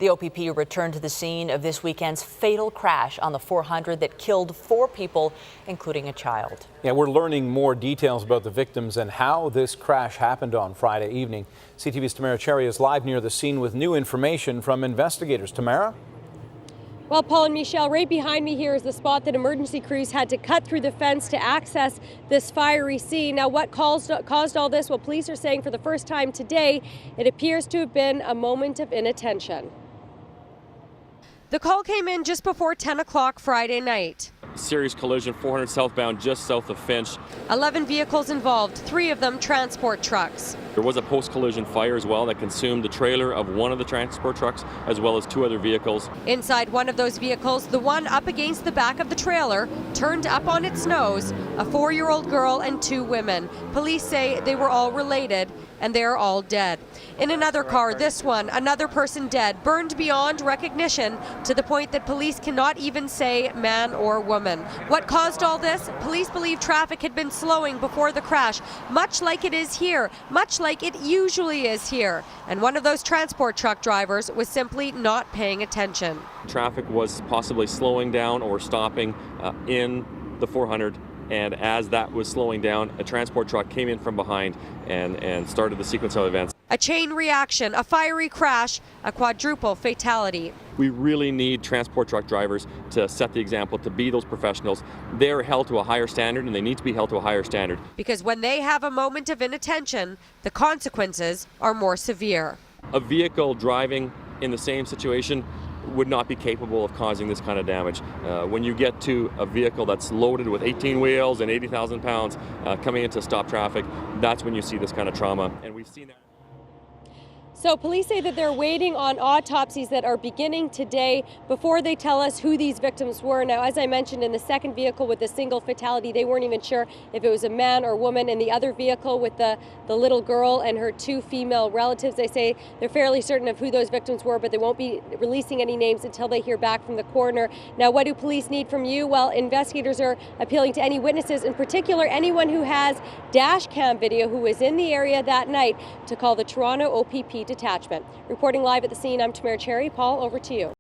The OPP returned to the scene of this weekend's fatal crash on the 400 that killed 4 people, including a child. Yeah, we're learning more details about the victims and how this crash happened on Friday evening. CTV's Tamara Cherry is live near the scene with new information from investigators. Tamara? Well, Paul and Michelle, right behind me here is the spot that emergency crews had to cut through the fence to access this fiery scene. Now, what caused all this? Well, police are saying for the first time today, it appears to have been a moment of inattention. The call came in just before 10 o'clock Friday night. Serious collision, 400 southbound, just south of Finch. 11 vehicles involved, 3 of them transport trucks. There was a post-collision fire as well that consumed the trailer of one of the transport trucks, as well as 2 other vehicles. Inside one of those vehicles, the one up against the back of the trailer, turned up on its nose, a 4-year-old girl and 2 women. Police say they were all related, and they're all dead. In another car, this one, another person dead, burned beyond recognition to the point that police cannot even say man or woman. What caused all this? Police believe traffic had been slowing before the crash, much like it is here, much like it usually is here. And one of those transport truck drivers was simply not paying attention. Traffic was possibly slowing down or stopping in the 400. And as that was slowing down, a transport truck came in from behind and started the sequence of events. A chain reaction, a fiery crash, a quadruple fatality. We really need transport truck drivers to set the example, to be those professionals. They're held to a higher standard, and they need to be held to a higher standard. Because when they have a moment of inattention, the consequences are more severe. A vehicle driving in the same situation would not be capable of causing this kind of damage. When you get to a vehicle that's loaded with 18 wheels and 80,000 pounds coming into stop traffic, that's when you see this kind of trauma. And we've seen that. So police say that they're waiting on autopsies that are beginning today before they tell us who these victims were. Now, as I mentioned, in the second vehicle with the single fatality, they weren't even sure if it was a man or woman. In the other vehicle with the little girl and her 2 female relatives, they say they're fairly certain of who those victims were, but they won't be releasing any names until they hear back from the coroner. Now, what do police need from you? Well, investigators are appealing to any witnesses, in particular anyone who has dash cam video who was in the area that night, to call the Toronto OPP detachment. Reporting live at the scene, I'm Tamara Cherry. Paul, over to you.